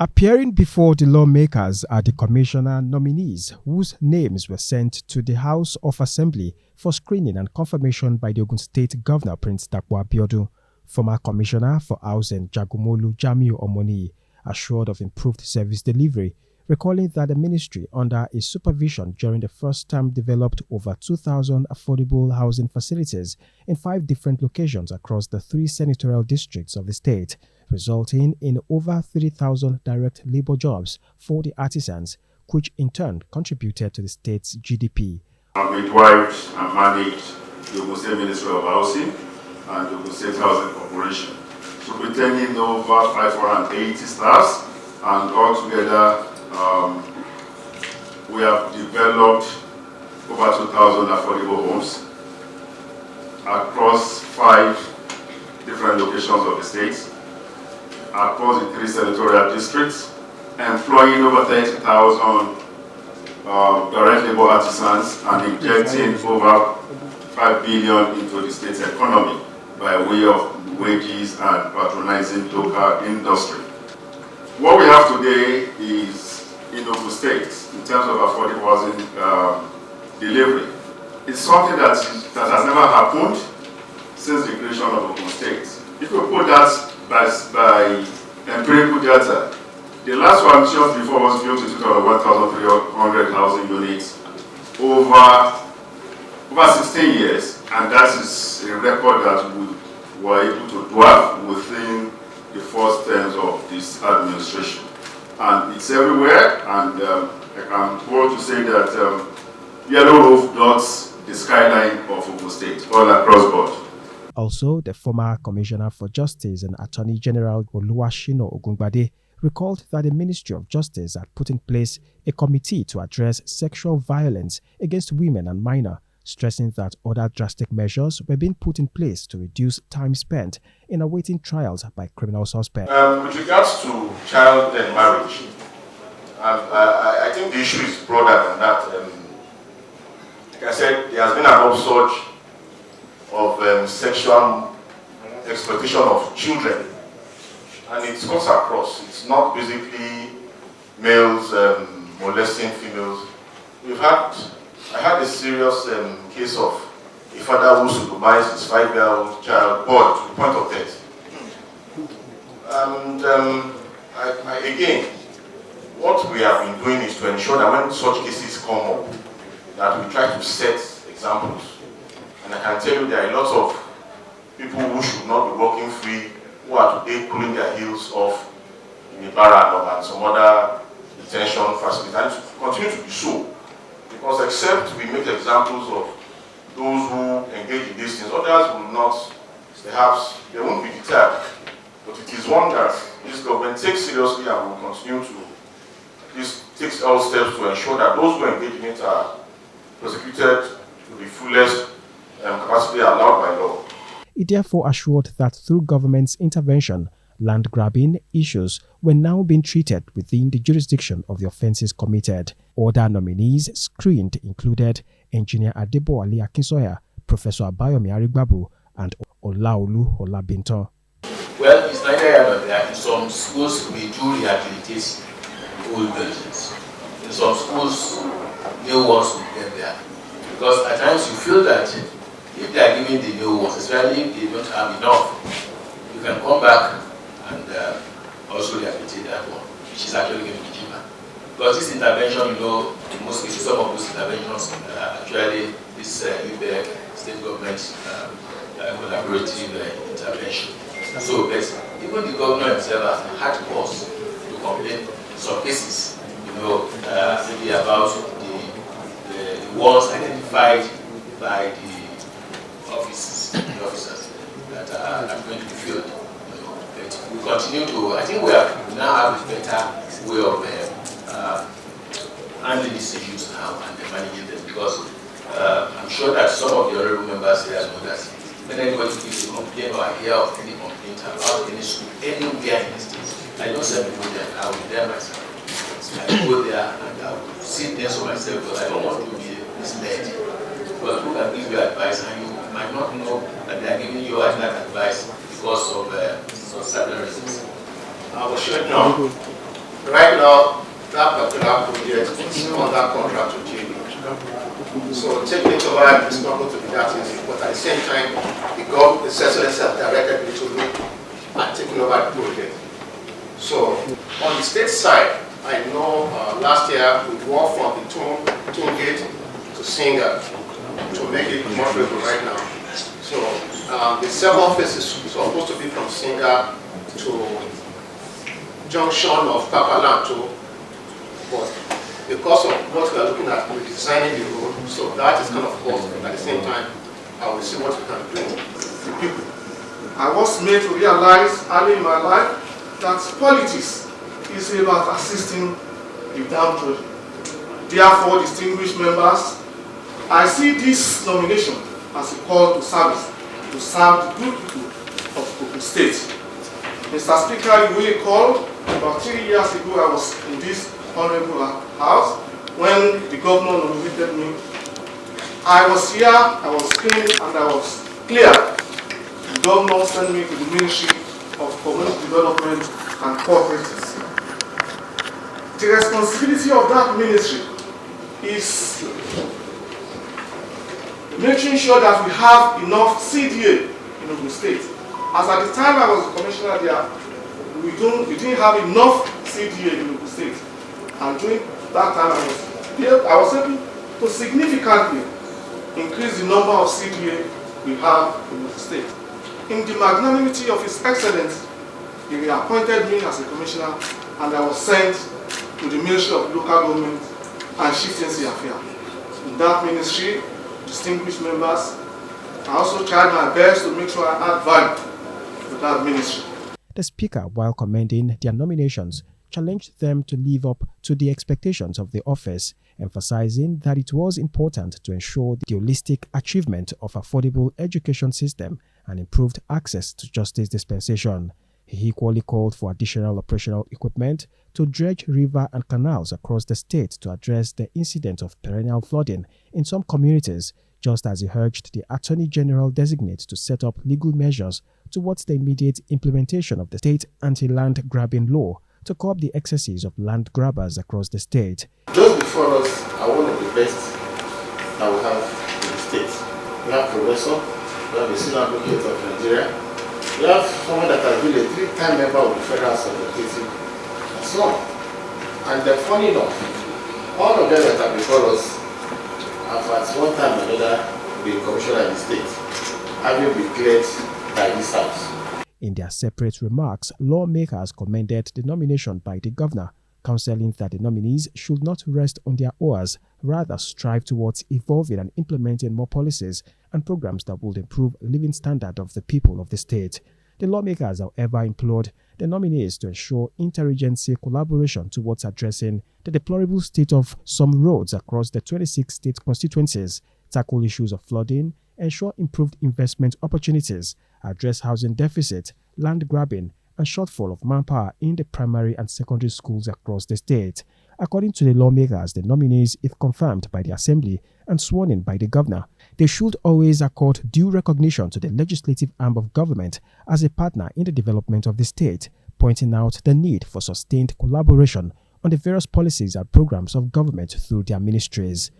Appearing before the lawmakers are the commissioner nominees whose names were sent to the House of Assembly for screening and confirmation by the Ogun State Governor Prince Dapo Abiodun. Former Commissioner for Housing Jagumolu Jamiu Omoni assured of improved service delivery, recalling that the ministry under his supervision during the first term developed over 2,000 affordable housing facilities in 5 different locations across the 3 senatorial districts of the state, resulting in over 3,000 direct labor jobs for the artisans, which in turn contributed to the state's GDP. Midwives and managed the Ogun State Ministry of Housing and the Ogun State Housing Corporation, superintending over 580 staffs, and altogether we have developed over 2,000 affordable homes across 5 different locations of the state, across the 3 senatorial districts, employing over 30,000 direct labor artisans and injecting over 5 billion into the state's economy by way of wages and patronizing local industry. What we have today is in Ogun State, in terms of affordable housing delivery, it's something that has never happened since the creation of Ogun State. If you put that by empirical data, the last one just before was built in 1,300 housing units over 16 years, and that is a record that we were able to dwarf within the first terms of this administration. And it's everywhere, and I can go to say that yellow roof dots the skyline of Ogun State all across board. Also, the former Commissioner for Justice and Attorney General Oluwashino Ogungbade recalled that the Ministry of Justice had put in place a committee to address sexual violence against women and minors, stressing that other drastic measures were being put in place to reduce time spent in awaiting trials by criminal suspects. With regards to child and marriage, I think the issue is broader than that. Like I said, there has been an upsurge of sexual exploitation of children, and it cuts across. It's not basically males molesting females. I had a serious case of a father who supervised his 5-year-old child boy to the point of death. And again, what we have been doing is to ensure that when such cases come up, that we try to set examples. And I can tell you there are lots of people who should not be working free, who are today pulling their heels off in the Barra and some other detention facilities, and it will continue to be so. Because except we make examples of those who engage in these things, others will not, perhaps they won't be deterred. But it is one that this government takes seriously and will continue to at least take all steps to ensure that those who engage in it are prosecuted to the fullest capacity allowed by law. He therefore assured that through government's intervention, land grabbing issues were now being treated within the jurisdiction of the offences committed. Other nominees screened included Engineer Adeboale Akinsoya, Professor Abayomi Arigbabu, and Olaolu Olabintan. Well, it's neither here nor there. In some schools, we do rehabilitate old buildings. In some schools, new ones will get there. Because at times you feel that if they are giving the new ones, especially if they don't have enough, you can come back and also rehabilitate that one, which is actually going to be cheaper. Because this intervention, in most cases, some of those interventions actually this UBEC, state government collaborative intervention. So, but even the governor himself has had cause to complain in some cases, maybe about the walls identified by the officers that are going to be filled. But we continue to, I think we now have a better way of handling these issues now and managing them, because I'm sure that some of the honorable members here know that when anybody gives a complaint or I hear of any complaint about any school anywhere in the state, I don't send people there, I will be there myself. I go there and I will see things for myself, because I don't want to be misled. Because people can give you advice and you might not know that they are giving you that advice because of certain reasons. I was sure now Right now, that particular project is under contract to JB. So taking it over is not going to be that easy, but at the same time, the Excellency has directed me to look at taking over the project. So on the state side, I know last year we walked from the toll gate to Singa to make it moderable right now. So the second phase is supposed to be from Singa to junction of Papalanto, but because of what we are looking at, we're designing the road, so that is kind of cost, but at the same time, I will see what we can do. The people. I was made to realize early in my life that politics is about assisting the downtrodden. Therefore, distinguished members, I see this nomination as a call to service, to serve the good people of Ogun State. Mr. Speaker, you will recall about 3 years ago I was in this honorable house when the governor nominated me. I was here, I was clean, and I was clear. The governor sent me to the Ministry of Community Development and Cooperatives. The responsibility of that ministry is making sure that we have enough CDA in Ogun State. As at the time I was the commissioner there, we didn't have enough CDA in Ogun State. And during that time I was able to significantly increase the number of CDA we have in Ogun State. In the magnanimity of His Excellency, he reappointed me as a commissioner, and I was sent to the Ministry of Local Government and Chieftaincy Affairs. In that ministry, distinguished members, I also tried my best to make sure I add value to that ministry. The Speaker, while commending their nominations, challenged them to live up to the expectations of the office, emphasizing that it was important to ensure the holistic achievement of affordable education system and improved access to justice dispensation. He equally called for additional operational equipment to dredge river and canals across the state to address the incident of perennial flooding in some communities, just as he urged the Attorney General designate to set up legal measures towards the immediate implementation of the state anti-land grabbing law to curb the excesses of land grabbers across the state. Just before us are one of the best that we have in the state. We have Professor, we have the Senior Advocate of Nigeria, we have someone that has been a 3-time member of the Federal House of Representatives, and so on. And funny enough, all of them that have before us have at one time or another been commissioner in the state, having been cleared by this house. In their separate remarks, lawmakers commended the nomination by the governor, counseling that the nominees should not rest on their oars, rather strive towards evolving and implementing more policies and programs that would improve living standard of the people of the state. The lawmakers, however, implored the nominees to ensure interagency collaboration towards addressing the deplorable state of some roads across the 26 state constituencies, tackle issues of flooding, ensure improved investment opportunities, address housing deficit, land grabbing, and shortfall of manpower in the primary and secondary schools across the state. According to the lawmakers, the nominees, if confirmed by the Assembly and sworn in by the governor, they should always accord due recognition to the legislative arm of government as a partner in the development of the state, pointing out the need for sustained collaboration on the various policies and programs of government through their ministries.